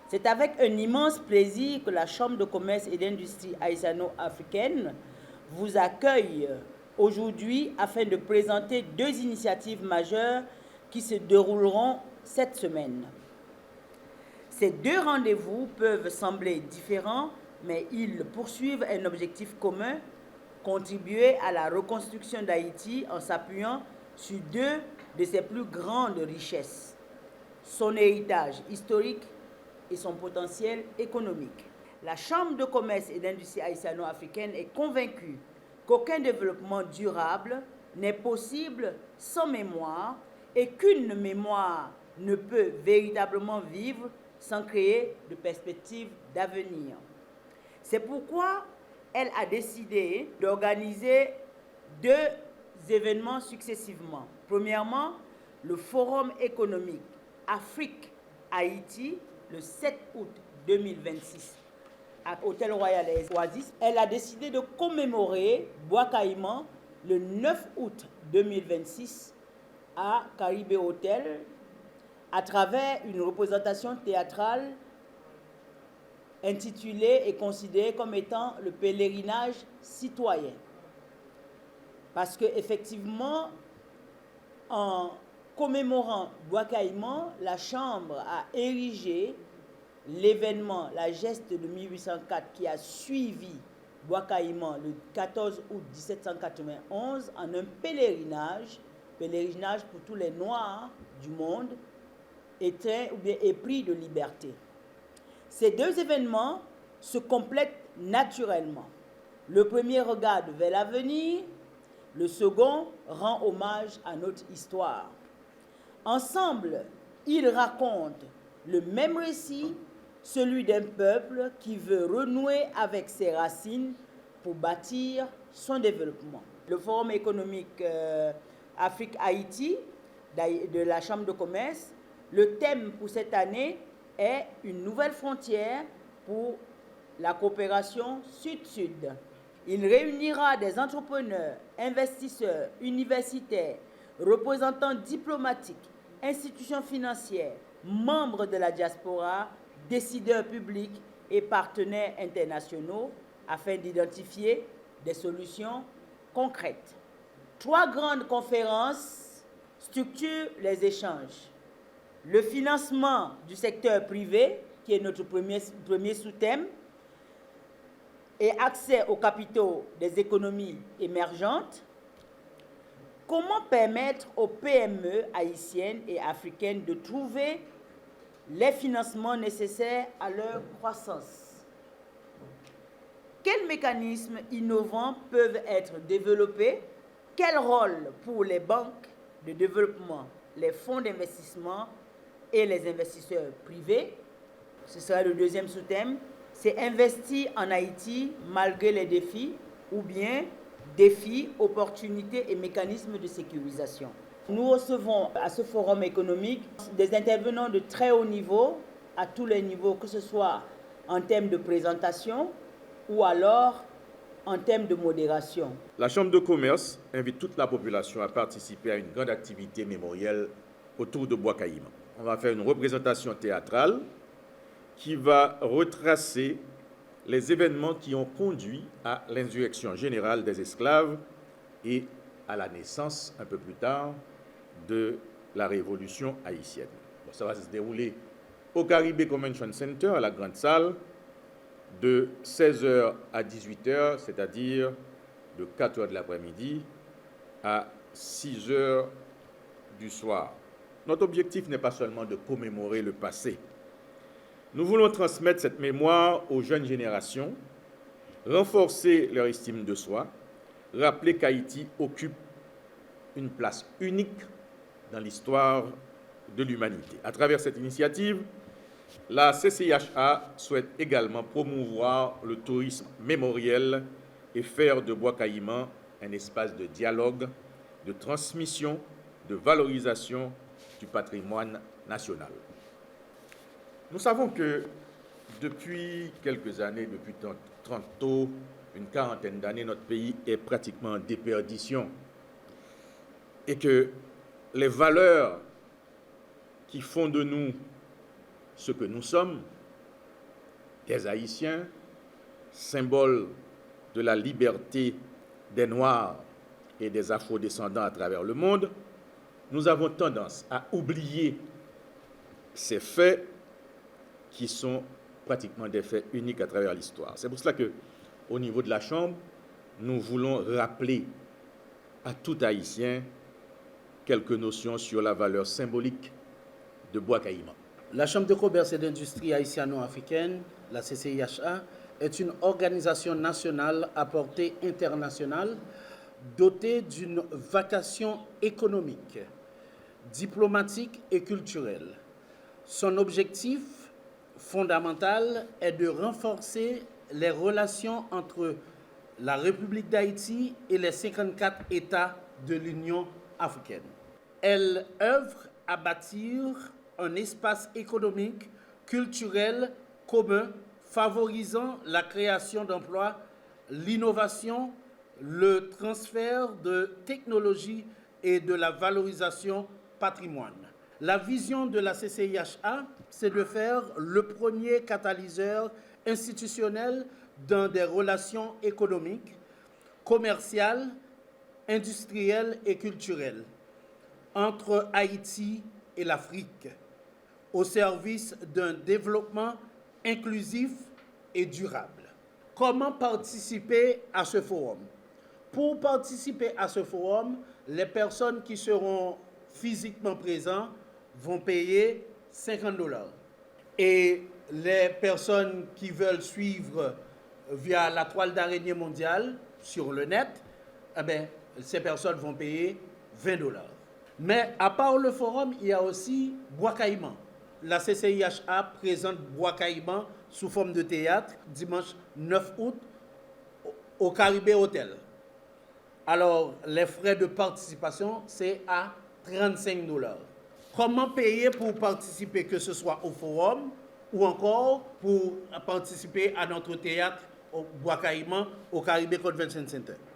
C'est avec un immense plaisir que la Chambre de commerce et d'industrie haïtiano-africaine vous accueille aujourd'hui afin de présenter deux initiatives majeures qui se dérouleront cette semaine. Ces deux rendez-vous peuvent sembler différents, mais ils poursuivent un objectif commun, contribuer à la reconstruction d'Haïti en s'appuyant sur deux de ses plus grandes richesses, son héritage historique et son potentiel économique. La Chambre de commerce et d'industrie haïtiano-africaine est convaincue qu'aucun développement durable n'est possible sans mémoire et qu'une mémoire ne peut véritablement vivre sans créer de perspectives d'avenir. C'est pourquoi elle a décidé d'organiser deux événements successivement. Premièrement, le Forum économique Afrique-Haïti le 7 août 2026 à Hôtel Royal et Oasis. Elle a décidé de commémorer Bois Caïman le 9 août 2026 à Caribé Hotel à travers une représentation théâtrale intitulée et considérée comme étant le pèlerinage citoyen. Parce qu'effectivement, en commémorant Bois Caïman, la Chambre a érigé l'événement, la geste de 1804 qui a suivi Bois Caïman le 14 août 1791 en un pèlerinage pour tous les Noirs du monde, éteints ou bien épris de liberté. Ces deux événements se complètent naturellement. Le premier regarde vers l'avenir, le second rend hommage à notre histoire. Ensemble, ils racontent le même récit, celui d'un peuple qui veut renouer avec ses racines pour bâtir son développement. Le Forum économique Afrique-Haïti de la Chambre de commerce, le thème pour cette année est une nouvelle frontière pour la coopération sud-sud. Il réunira des entrepreneurs, investisseurs, universitaires, représentants diplomatiques, institutions financières, membres de la diaspora, décideurs publics et partenaires internationaux afin d'identifier des solutions concrètes. 3 grandes conférences structurent les échanges. Le financement du secteur privé, qui est notre premier sous-thème, et accès aux capitaux des économies émergentes. Comment permettre aux PME haïtiennes et africaines de trouver les financements nécessaires à leur croissance? Quels mécanismes innovants peuvent être développés? Quel rôle pour les banques de développement, les fonds d'investissement et les investisseurs privés? Ce sera le deuxième sous-thème. C'est investir en Haïti malgré les défis ou bien défis, opportunités et mécanismes de sécurisation. Nous recevons à ce forum économique des intervenants de très haut niveau, à tous les niveaux, que ce soit en termes de présentation ou alors en termes de modération. La Chambre de commerce invite toute la population à participer à une grande activité mémorielle autour de Bois Caïman. On va faire une représentation théâtrale qui va retracer les événements qui ont conduit à l'insurrection générale des esclaves et à la naissance, un peu plus tard, de la révolution haïtienne. Bon, ça va se dérouler au Caribé Convention Center, à la grande salle, de 16h à 18h, c'est-à-dire de 4h de l'après-midi à 6h du soir. Notre objectif n'est pas seulement de commémorer le passé. Nous voulons transmettre cette mémoire aux jeunes générations, renforcer leur estime de soi, rappeler qu'Haïti occupe une place unique dans l'histoire de l'humanité. À travers cette initiative, la CCIHA souhaite également promouvoir le tourisme mémoriel et faire de Bois Caïman un espace de dialogue, de transmission, de valorisation du patrimoine national. Nous savons que depuis quelques années, depuis tantôt une quarantaine d'années, notre pays est pratiquement en déperdition et que les valeurs qui font de nous ce que nous sommes des Haïtiens, symbole de la liberté des Noirs et des Afro-descendants à travers le monde, nous avons tendance à oublier ces faits qui sont pratiquement des faits uniques à travers l'histoire. C'est pour cela qu'au niveau de la Chambre, nous voulons rappeler à tout Haïtien quelques notions sur la valeur symbolique de Bois Caïman. La Chambre de commerce et d'industrie haïtiano-africaine, la CCIHA, est une organisation nationale à portée internationale dotée d'une vocation économique, diplomatique et culturelle. Son objectif fondamental est de renforcer les relations entre la République d'Haïti et les 54 États de l'Union africaine. Elle œuvre à bâtir un espace économique, culturel commun, favorisant la création d'emplois, l'innovation, le transfert de technologies et de la valorisation patrimoine. La vision de la CCIHA, c'est de faire le premier catalyseur institutionnel dans des relations économiques, commerciales, industrielles et culturelles entre Haïti et l'Afrique, au service d'un développement inclusif et durable. Comment participer à ce forum? Pour participer à ce forum, les personnes qui seront physiquement présentes vont payer $50. Et les personnes qui veulent suivre via la toile d'araignée mondiale sur le net, ces personnes vont payer $20. Mais à part le forum, il y a aussi Bois Caïman. La CCIHA présente Bois Caïman sous forme de théâtre dimanche 9 août au Caribé Hotel. Alors, les frais de participation, c'est à $35. Comment payer pour participer, que ce soit au forum ou encore pour participer à notre théâtre au Bois Caïman au Caribé Convention Center?